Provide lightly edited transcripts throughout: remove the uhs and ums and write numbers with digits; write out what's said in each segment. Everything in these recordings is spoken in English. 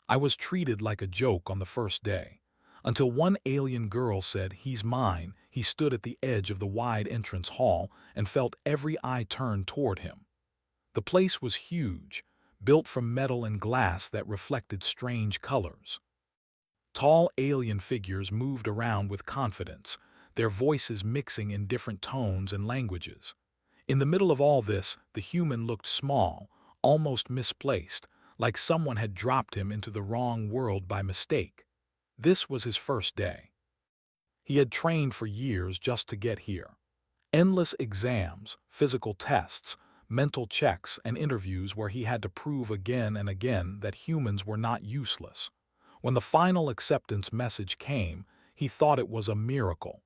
I was treated like a joke on the first day. Until one alien girl said, "He's mine." He stood at the edge of the wide entrance hall and felt every eye turn toward him. The place was huge, built from metal and glass that reflected strange colors. Tall alien figures moved around with confidence, their voices mixing in different tones and languages. In the middle of all this, the human looked small, almost misplaced, like someone had dropped him into the wrong world by mistake. This was his first day. He had trained for years just to get here. Endless exams, physical tests, mental checks, and interviews where he had to prove again and again that humans were not useless. When the final acceptance message came, he thought it was a miracle.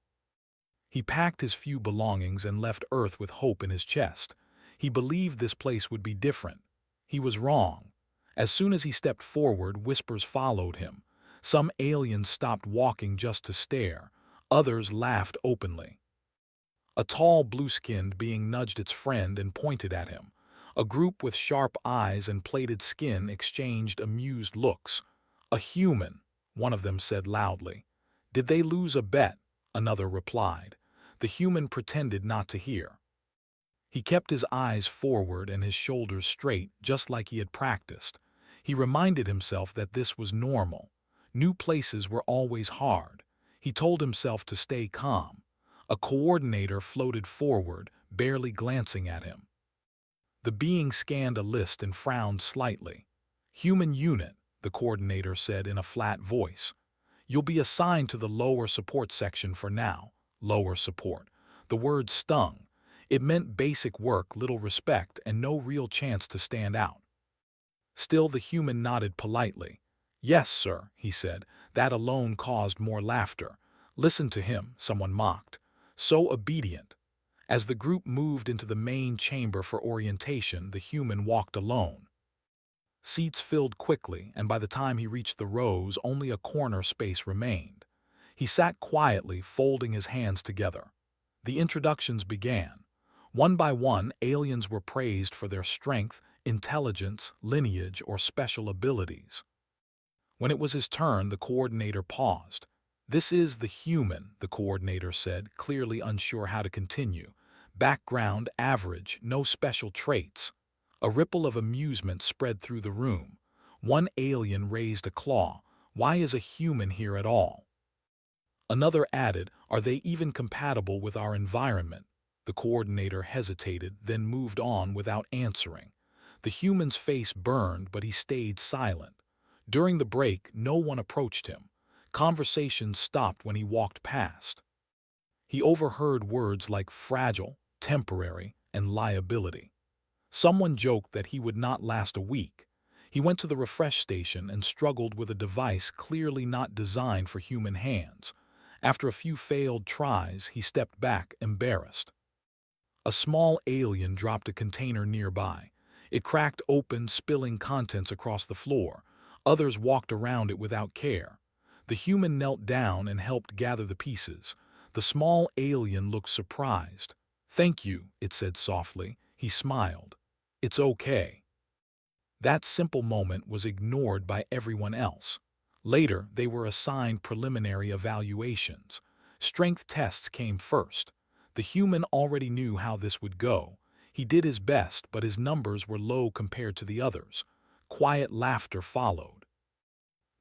He packed his few belongings and left Earth with hope in his chest. He believed this place would be different. He was wrong. As soon as he stepped forward, whispers followed him. Some aliens stopped walking just to stare. Others laughed openly. A tall blue-skinned being nudged its friend and pointed at him. A group with sharp eyes and plated skin exchanged amused looks. "A human," one of them said loudly. "Did they lose a bet?" Another replied. The human pretended not to hear. He kept his eyes forward and his shoulders straight, just like he had practiced. He reminded himself that this was normal. New places were always hard. He told himself to stay calm. A coordinator floated forward, barely glancing at him. The being scanned a list and frowned slightly. "Human unit," the coordinator said in a flat voice. "You'll be assigned to the lower support section for now." Lower support. The word stung. It meant basic work, little respect, and no real chance to stand out. Still, the human nodded politely. "Yes, sir," he said. That alone caused more laughter. "Listen to him," someone mocked. "So obedient." As the group moved into the main chamber for orientation, the human walked alone. Seats filled quickly, and by the time he reached the rows, only a corner space remained. He sat quietly, folding his hands together. The introductions began. One by one, aliens were praised for their strength, intelligence, lineage, or special abilities. When it was his turn, the coordinator paused. "This is the human," the coordinator said, clearly unsure how to continue. "Background average, no special traits." A ripple of amusement spread through the room. One alien raised a claw. "Why is a human here at all?" Another added, "Are they even compatible with our environment?" The coordinator hesitated, then moved on without answering. The human's face burned, but he stayed silent. During the break, no one approached him. Conversation stopped when he walked past. He overheard words like fragile, temporary, and liability. Someone joked that he would not last a week. He went to the refresh station and struggled with a device clearly not designed for human hands. After a few failed tries, he stepped back, embarrassed. A small alien dropped a container nearby. It cracked open, spilling contents across the floor. Others walked around it without care. The human knelt down and helped gather the pieces. The small alien looked surprised. "Thank you," it said softly. He smiled. "It's okay." That simple moment was ignored by everyone else. Later, they were assigned preliminary evaluations. Strength tests came first. The human already knew how this would go. He did his best, but his numbers were low compared to the others. Quiet laughter followed.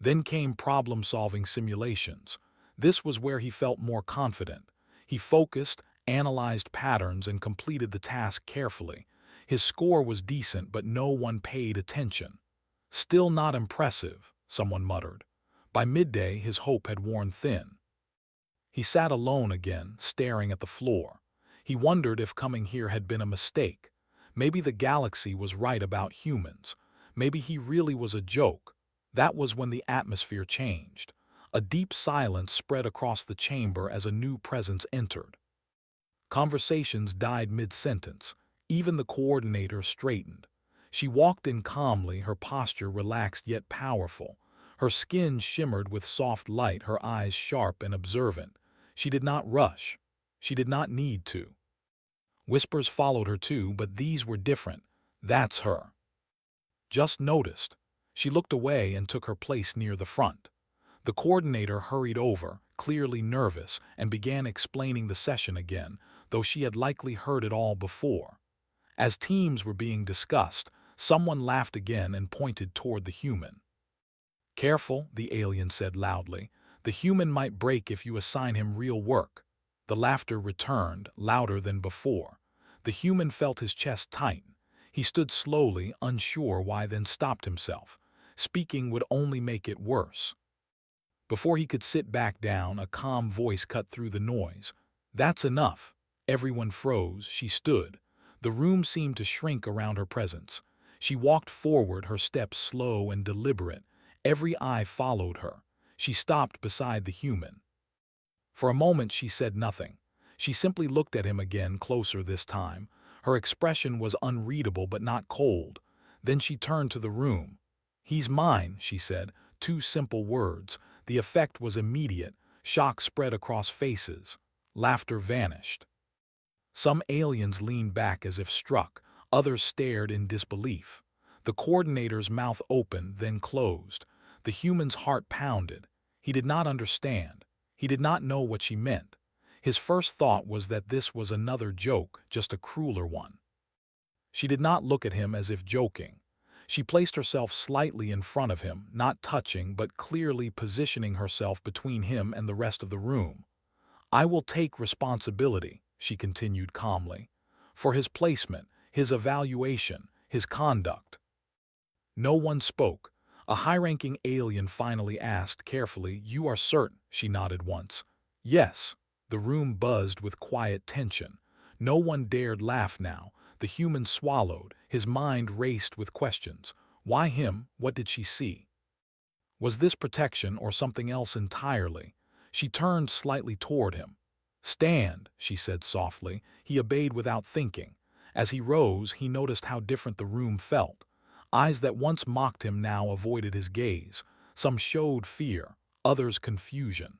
Then came problem-solving simulations. This was where he felt more confident. He focused, analyzed patterns, and completed the task carefully. His score was decent, but no one paid attention. "Still not impressive," someone muttered. By midday, his hope had worn thin. He sat alone again, staring at the floor. He wondered if coming here had been a mistake. Maybe the galaxy was right about humans. Maybe he really was a joke. That was when the atmosphere changed. A deep silence spread across the chamber as a new presence entered. Conversations died mid-sentence. Even the coordinator straightened. She walked in calmly, her posture relaxed yet powerful. Her skin shimmered with soft light, her eyes sharp and observant. She did not rush. She did not need to. Whispers followed her too, but these were different. "That's her." Just noticed. She looked away and took her place near the front. The coordinator hurried over, clearly nervous, and began explaining the session again, though she had likely heard it all before. As teams were being discussed, someone laughed again and pointed toward the human. "Careful," the alien said loudly. "The human might break if you assign him real work." The laughter returned, louder than before. The human felt his chest tighten. He stood slowly, unsure why, then stopped himself. Speaking would only make it worse. Before he could sit back down, a calm voice cut through the noise. "That's enough." Everyone froze. She stood. The room seemed to shrink around her presence. She walked forward, her steps slow and deliberate. Every eye followed her. She stopped beside the human. For a moment she said nothing. She simply looked at him again, closer this time. Her expression was unreadable but not cold. Then she turned to the room. "He's mine," she said. Two simple words. The effect was immediate. Shock spread across faces. Laughter vanished. Some aliens leaned back as if struck. Others stared in disbelief. The coordinator's mouth opened, then closed. The human's heart pounded. He did not understand. He did not know what she meant. His first thought was that this was another joke, just a crueler one. She did not look at him as if joking. She placed herself slightly in front of him, not touching but clearly positioning herself between him and the rest of the room. "I will take responsibility," she continued calmly, "for his placement, his evaluation, his conduct." No one spoke. A high-ranking alien finally asked carefully, "You are certain?" She nodded once. "Yes." The room buzzed with quiet tension. No one dared laugh now. The human swallowed. His mind raced with questions. Why him? What did she see? Was this protection or something else entirely? She turned slightly toward him. "Stand," she said softly. He obeyed without thinking. As he rose, he noticed how different the room felt. Eyes that once mocked him now avoided his gaze. Some showed fear, others confusion.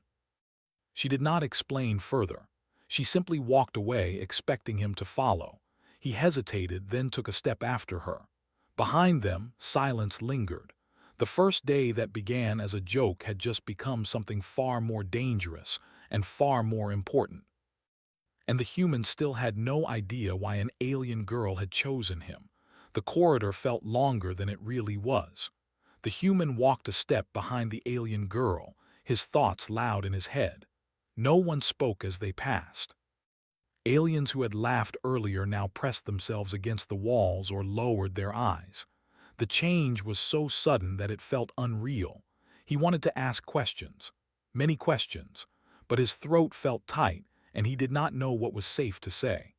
She did not explain further. She simply walked away, expecting him to follow. He hesitated, then took a step after her. Behind them, silence lingered. The first day that began as a joke had just become something far more dangerous and far more important. And the human still had no idea why an alien girl had chosen him. The corridor felt longer than it really was. The human walked a step behind the alien girl, his thoughts loud in his head. No one spoke as they passed. Aliens who had laughed earlier now pressed themselves against the walls or lowered their eyes. The change was so sudden that it felt unreal. He wanted to ask questions, many questions, but his throat felt tight and he did not know what was safe to say.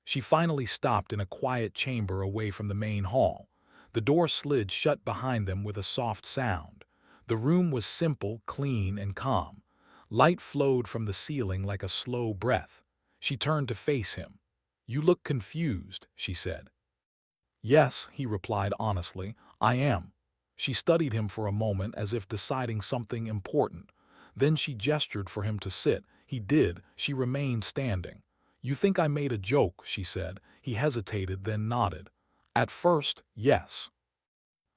She finally stopped in a quiet chamber away from the main hall. The door slid shut behind them with a soft sound. The room was simple, clean, and calm. Light flowed from the ceiling like a slow breath. She turned to face him. "You look confused," she said. "Yes," he replied honestly, "I am." She studied him for a moment as if deciding something important. Then she gestured for him to sit. He did. She remained standing. "You think I made a joke," she said. He hesitated, then nodded. "At first, yes.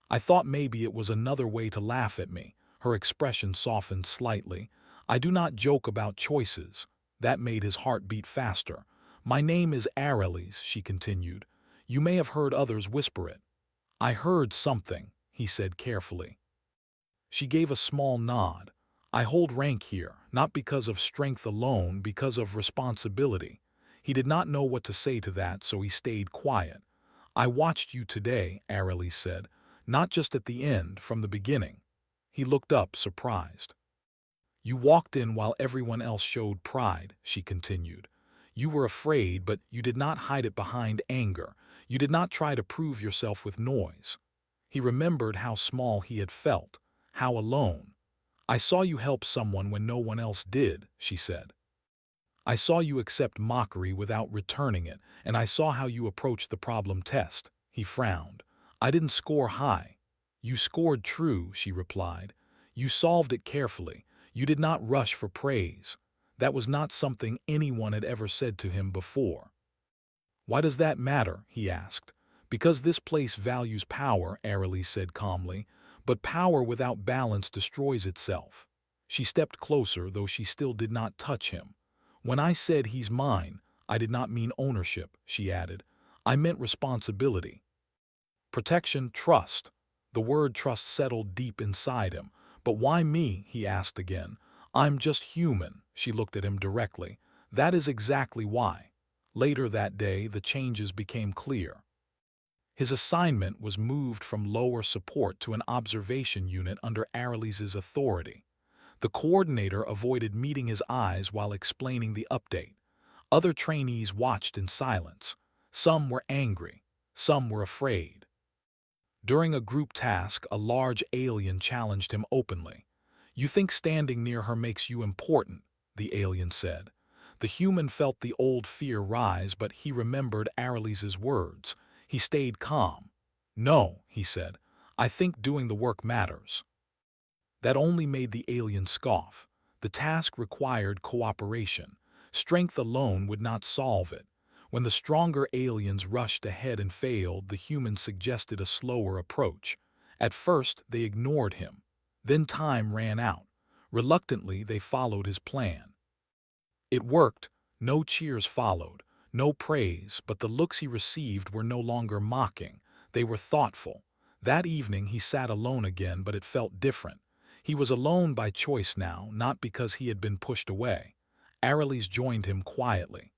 I thought maybe it was another way to laugh at me." Her expression softened slightly. "I do not joke about choices." That made his heart beat faster. "My name is Areles," she continued. "You may have heard others whisper it." "I heard something," he said carefully. She gave a small nod. "I hold rank here, not because of strength alone, because of responsibility." He did not know what to say to that, so he stayed quiet. "I watched you today," Areles said. "Not just at the end, from the beginning." He looked up, surprised. "You walked in while everyone else showed pride," she continued. "You were afraid, but you did not hide it behind anger. You did not try to prove yourself with noise." He remembered how small he had felt, how alone. "I saw you help someone when no one else did," she said. "I saw you accept mockery without returning it, and I saw how you approached the problem test." He frowned. "I didn't score high." "You scored true," she replied. "You solved it carefully. You did not rush for praise." That was not something anyone had ever said to him before. "Why does that matter?" he asked. Because this place values power, Airlie said calmly, but power without balance destroys itself. She stepped closer, though she still did not touch him. When I said he's mine, I did not mean ownership, she added. I meant responsibility. Protection, trust. The word trust settled deep inside him. But why me? He asked again. I'm just human, she looked at him directly. That is exactly why. Later that day, the changes became clear. His assignment was moved from lower support to an observation unit under Airlie's authority. The coordinator avoided meeting his eyes while explaining the update. Other trainees watched in silence. Some were angry. Some were afraid. During a group task, a large alien challenged him openly. You think standing near her makes you important, the alien said. The human felt the old fear rise, but he remembered Airlie's words. He stayed calm. No, he said. I think doing the work matters. That only made the alien scoff. The task required cooperation. Strength alone would not solve it. When the stronger aliens rushed ahead and failed, the humans suggested a slower approach. At first, they ignored him. Then time ran out. Reluctantly, they followed his plan. It worked. No cheers followed, no praise, but the looks he received were no longer mocking. They were thoughtful. That evening, he sat alone again, but it felt different. He was alone by choice now, not because he had been pushed away. Airlie joined him quietly.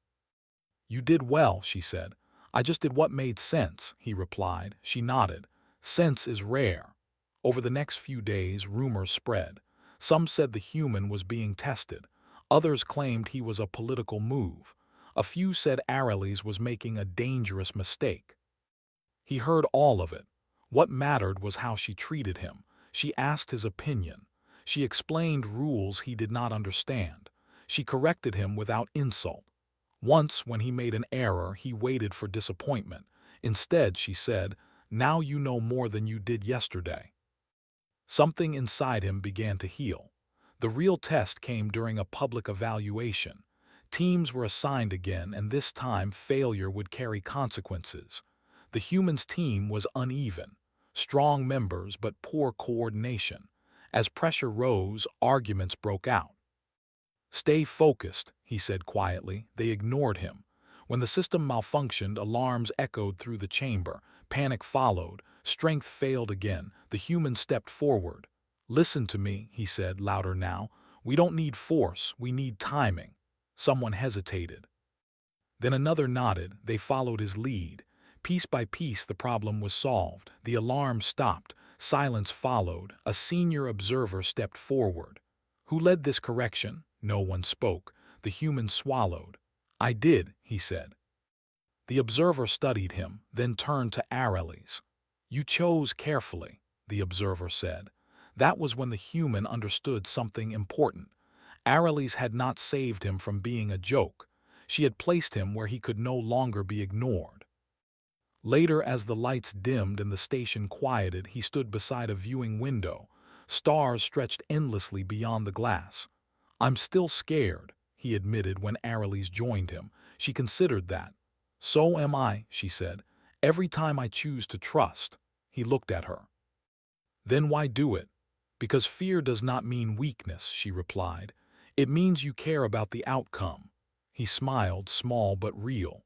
You did well, she said. I just did what made sense, he replied. She nodded. Sense is rare. Over the next few days, rumors spread. Some said the human was being tested. Others claimed he was a political move. A few said Airlie was making a dangerous mistake. He heard all of it. What mattered was how she treated him. She asked his opinion. She explained rules he did not understand. She corrected him without insult. Once, when he made an error, he waited for disappointment. Instead, she said, now you know more than you did yesterday. Something inside him began to heal. The real test came during a public evaluation. Teams were assigned again, and this time failure would carry consequences. The humans' team was uneven. Strong members, but poor coordination. As pressure rose, arguments broke out. Stay focused, he said quietly. They ignored him. When the system malfunctioned, alarms echoed through the chamber. Panic followed. Strength failed again. The human stepped forward. Listen to me, he said, louder now. We don't need force, we need timing. Someone hesitated. Then another nodded. They followed his lead. Piece by piece, the problem was solved. The alarm stopped. Silence followed. A senior observer stepped forward. Who led this correction? No one spoke. The human swallowed. I did, he said. The observer studied him, then turned to Airlie. You chose carefully, the observer said. That was when the human understood something important. Airlie had not saved him from being a joke. She had placed him where he could no longer be ignored. Later, as the lights dimmed and the station quieted, he stood beside a viewing window. Stars stretched endlessly beyond the glass. I'm still scared, he admitted when Airlie joined him. She considered that. So am I, she said. Every time I choose to trust. He looked at her. Then why do it? Because fear does not mean weakness, she replied. It means you care about the outcome. He smiled, small but real.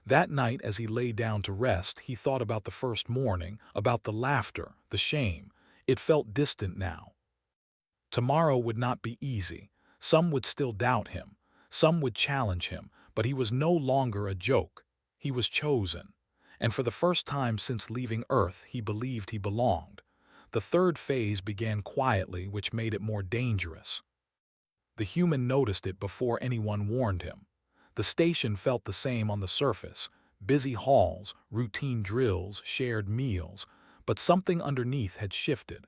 That night, as he lay down to rest, he thought about the first morning, about the laughter, the shame. It felt distant now. Tomorrow would not be easy. Some would still doubt him. Some would challenge him, but he was no longer a joke. He was chosen. And for the first time since leaving Earth, he believed he belonged. The third phase began quietly, which made it more dangerous. The human noticed it before anyone warned him. The station felt the same on the surface. Busy halls, routine drills, shared meals. But something underneath had shifted.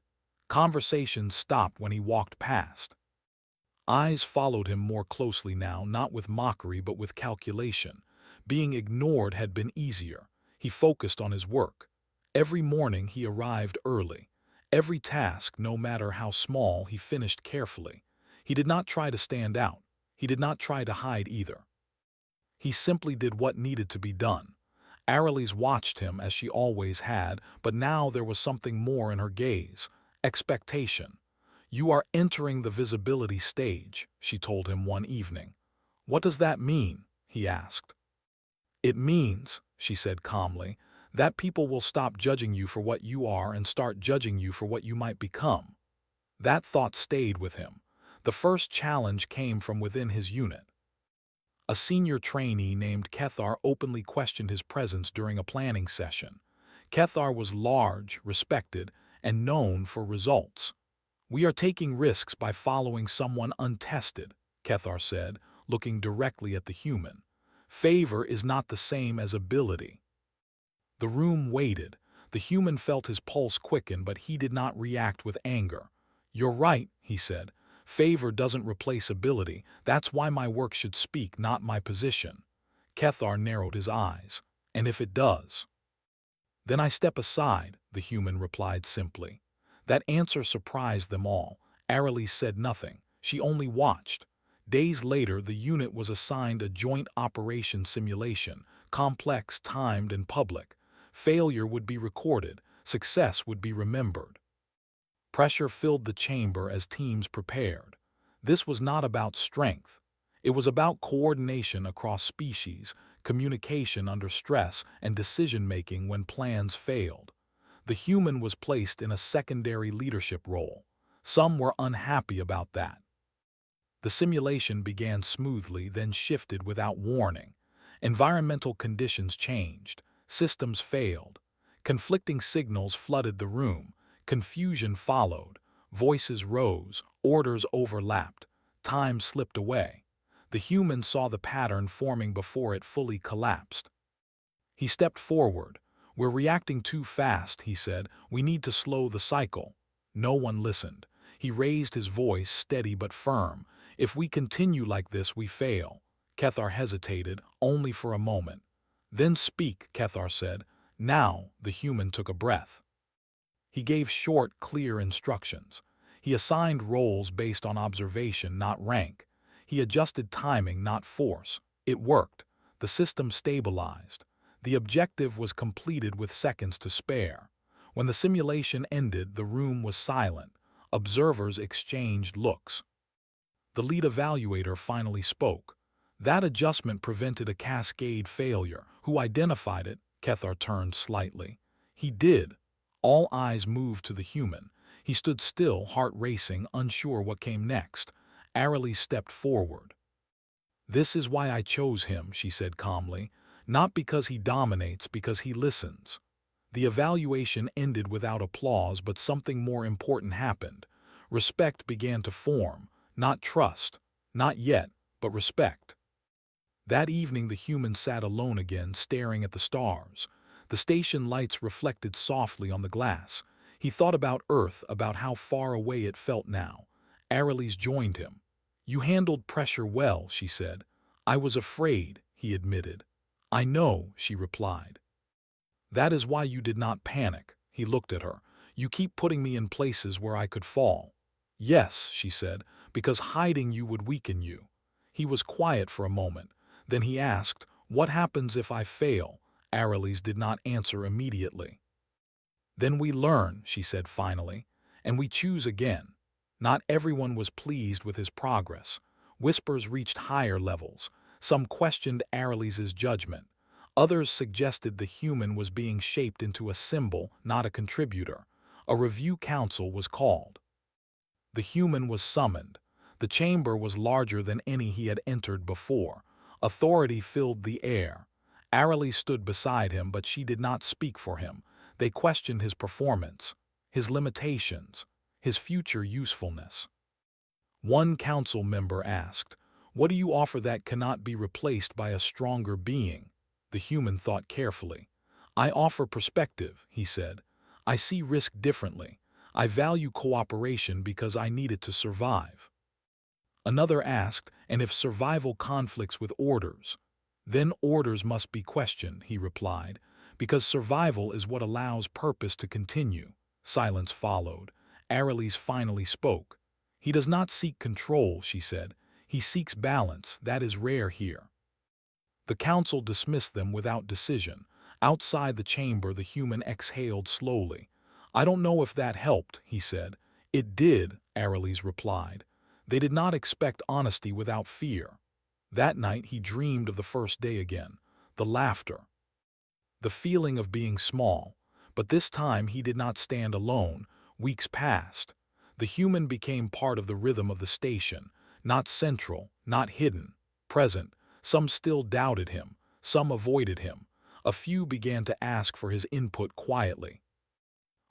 Conversations stopped when he walked past. Eyes followed him more closely now, not with mockery but with calculation. Being ignored had been easier. He focused on his work. Every morning he arrived early. Every task, no matter how small, he finished carefully. He did not try to stand out. He did not try to hide either. He simply did what needed to be done. Aralise watched him as she always had, but now there was something more in her gaze. Expectation. "You are entering the visibility stage," she told him one evening. "What does that mean?" he asked. "It means," she said calmly, "that people will stop judging you for what you are and start judging you for what you might become." That thought stayed with him. The first challenge came from within his unit. A senior trainee named Kethar openly questioned his presence during a planning session. Kethar was large, respected, and known for results. "We are taking risks by following someone untested," Kethar said, looking directly at the human. "Favor is not the same as ability." The room waited. The human felt his pulse quicken, but he did not react with anger. "You're right," he said. "Favor doesn't replace ability. That's why my work should speak, not my position." Kethar narrowed his eyes. "And if it does?" "Then I step aside," the human replied simply. That answer surprised them all. Aralise said nothing. She only watched. Days later, the unit was assigned a joint operation simulation, complex, timed, and public. Failure would be recorded. Success would be remembered. Pressure filled the chamber as teams prepared. This was not about strength. It was about coordination across species, communication under stress, and decision-making when plans failed. The human was placed in a secondary leadership role. Some were unhappy about that. The simulation began smoothly, then shifted without warning. Environmental conditions changed. Systems failed. Conflicting signals flooded the room. Confusion followed. Voices rose. Orders overlapped. Time slipped away. The human saw the pattern forming before it fully collapsed. He stepped forward. "We're reacting too fast," he said. "We need to slow the cycle." No one listened. He raised his voice, steady but firm. "If we continue like this, we fail." Kethar hesitated, only for a moment. "Then speak," Kethar said. Now the human took a breath. He gave short, clear instructions. He assigned roles based on observation, not rank. He adjusted timing, not force. It worked. The system stabilized. The objective was completed with seconds to spare. When the simulation ended, the room was silent. Observers exchanged looks. The lead evaluator finally spoke. "That adjustment prevented a cascade failure. Who identified it?" Kethar turned slightly. "He did." All eyes moved to the human. He stood still, heart racing, unsure what came next. Aralise stepped forward. "This is why I chose him," she said calmly. "Not because he dominates, because he listens." The evaluation ended without applause, but something more important happened. Respect began to form. Not trust. Not yet, but respect. That evening the human sat alone again, staring at the stars. The station lights reflected softly on the glass. He thought about Earth, about how far away it felt now. Aralise joined him. "You handled pressure well," she said. "I was afraid," he admitted. "I know," she replied. "That is why you did not panic." He looked at her. "You keep putting me in places where I could fall." "Yes," she said, "because hiding you would weaken you." He was quiet for a moment. Then he asked, "What happens if I fail?" Aralise did not answer immediately. "Then we learn," she said finally, "and we choose again." Not everyone was pleased with his progress. Whispers reached higher levels. Some questioned Aralise's judgment. Others suggested the human was being shaped into a symbol, not a contributor. A review council was called. The human was summoned. The chamber was larger than any he had entered before. Authority filled the air. Aralise stood beside him, but she did not speak for him. They questioned his performance, his limitations, his future usefulness. One council member asked, "What do you offer that cannot be replaced by a stronger being?" The human thought carefully. "I offer perspective," he said. "I see risk differently. I value cooperation because I need it to survive." Another asked, "And if survival conflicts with orders?" "Then orders must be questioned," he replied, "because survival is what allows purpose to continue." Silence followed. Aralise finally spoke. "He does not seek control," she said. "He seeks balance. That is rare here." The council dismissed them without decision. Outside the chamber, the human exhaled slowly. "I don't know if that helped," he said. "It did," Areles replied. They did not expect honesty without fear. That night he dreamed of the first day again, the laughter, the feeling of being small. But this time he did not stand alone. Weeks passed. The human became part of the rhythm of the station, not central, not hidden, present. Some still doubted him, some avoided him. A few began to ask for his input quietly.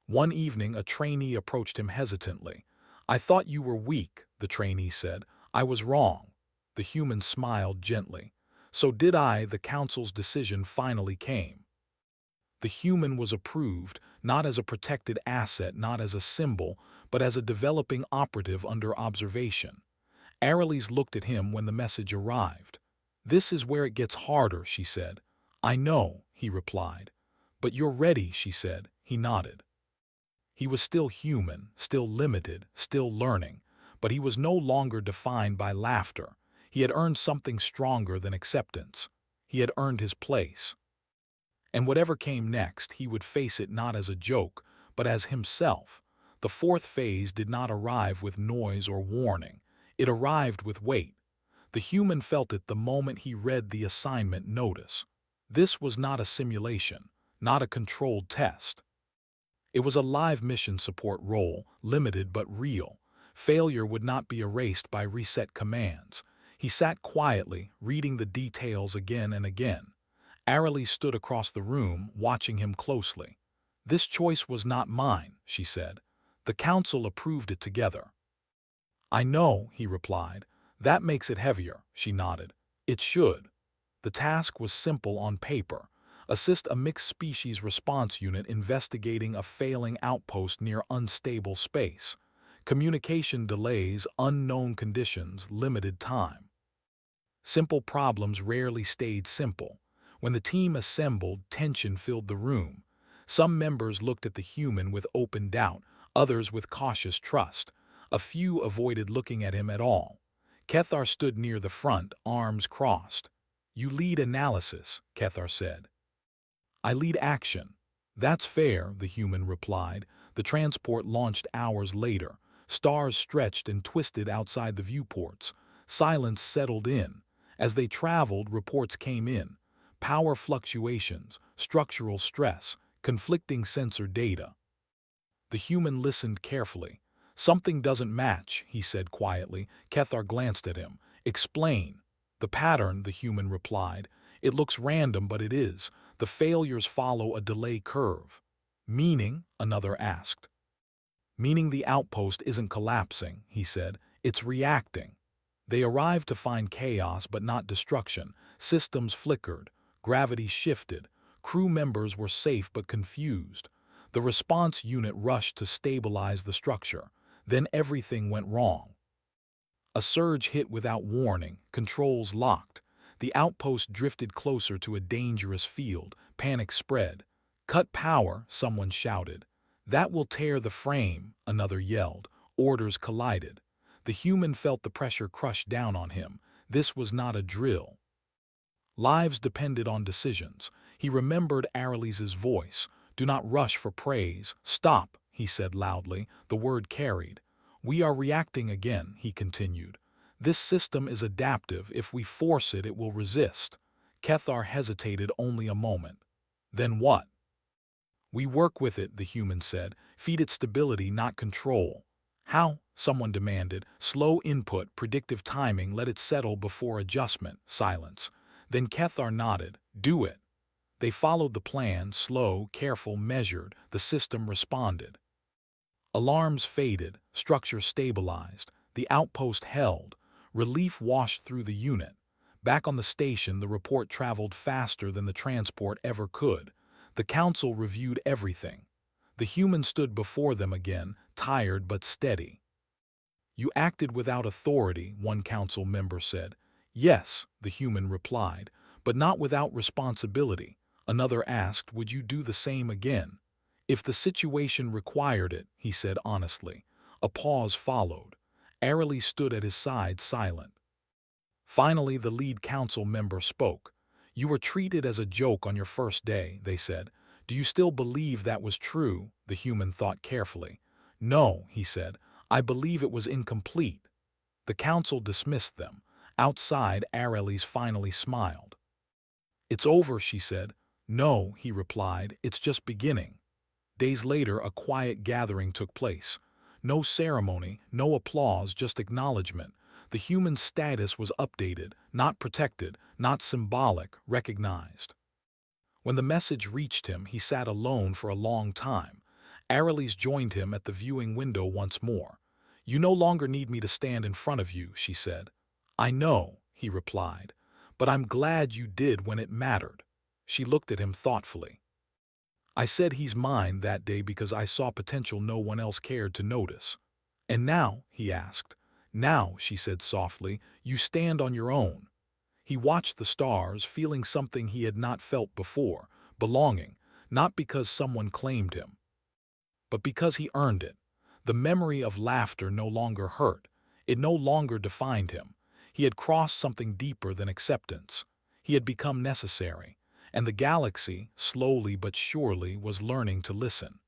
One evening, a trainee approached him hesitantly. "I thought you were weak," the trainee said. "I was wrong." The human smiled gently. "So did I." The council's decision finally came. The human was approved, not as a protected asset, not as a symbol, but as a developing operative under observation. Areles looked at him when the message arrived. "This is where it gets harder," she said. "I know," he replied. "But you're ready," she said. He nodded. He was still human, still limited, still learning, but he was no longer defined by laughter. He had earned something stronger than acceptance. He had earned his place. And whatever came next, he would face it not as a joke, but as himself. The fourth phase did not arrive with noise or warning. It arrived with weight. The human felt it the moment he read the assignment notice. This was not a simulation, not a controlled test. It was a live mission support role, limited but real. Failure would not be erased by reset commands. He sat quietly, reading the details again and again. Areles stood across the room, watching him closely. "This choice was not mine," she said. "The council approved it together." "I know," he replied. "That makes it heavier," she nodded. "It should." The task was simple on paper. Assist a mixed-species response unit investigating a failing outpost near unstable space. Communication delays, unknown conditions, limited time. Simple problems rarely stayed simple. When the team assembled, tension filled the room. Some members looked at the human with open doubt, others with cautious trust. A few avoided looking at him at all. Kethar stood near the front, arms crossed. "You lead analysis," Kethar said. "I lead action." "That's fair," the human replied. The transport launched hours later. Stars stretched and twisted outside the viewports. Silence settled in. As they traveled, reports came in. Power fluctuations, structural stress, conflicting sensor data. The human listened carefully. "Something doesn't match," he said quietly. Kethar glanced at him. "Explain." "The pattern," the human replied. "It looks random, but it is. The failures follow a delay curve." "Meaning?" another asked. "Meaning the outpost isn't collapsing," he said. "It's reacting." They arrived to find chaos but not destruction. Systems flickered. Gravity shifted. Crew members were safe but confused. The response unit rushed to stabilize the structure. Then everything went wrong. A surge hit without warning. Controls locked. The outpost drifted closer to a dangerous field. Panic spread. "Cut power," someone shouted. "That will tear the frame," another yelled. Orders collided. The human felt the pressure crush down on him. This was not a drill. Lives depended on decisions. He remembered Areles's voice. "Do not rush for praise. Stop," he said loudly. The word carried. "We are reacting again," he continued. "This system is adaptive. If we force it, it will resist." Kethar hesitated only a moment. "Then what?" "We work with it," the human said. "Feed it stability, not control." "How?" someone demanded. "Slow input, predictive timing, let it settle before adjustment." Silence. Then Kethar nodded. "Do it." They followed the plan, slow, careful, measured. The system responded. Alarms faded, structure stabilized. The outpost held. Relief washed through the unit. Back on the station, the report traveled faster than the transport ever could. The council reviewed everything. The human stood before them again, tired but steady. "You acted without authority," one council member said. "Yes," the human replied, "but not without responsibility." Another asked, "Would you do the same again?" "If the situation required it," he said honestly. A pause followed. Areles stood at his side, silent. Finally, the lead council member spoke. You were treated as a joke on your first day, they said. Do you still believe that was true? The human thought carefully. No, he said. I believe it was incomplete. The council dismissed them. Outside, Arelis finally smiled. It's over, she said. No, he replied, it's just beginning. Days later, a quiet gathering took place. No ceremony, no applause, just acknowledgement. The human status was updated, not protected, not symbolic, recognized. When the message reached him, he sat alone for a long time. Arelis joined him at the viewing window once more. You no longer need me to stand in front of you, she said. I know, he replied, but I'm glad you did when it mattered. She looked at him thoughtfully. I said he's mine that day because I saw potential no one else cared to notice. And now, he asked. Now, she said softly, you stand on your own. He watched the stars, feeling something he had not felt before, belonging, not because someone claimed him, but because he earned it. The memory of laughter no longer hurt. It no longer defined him. He had crossed something deeper than acceptance. He had become necessary, and the galaxy, slowly but surely, was learning to listen.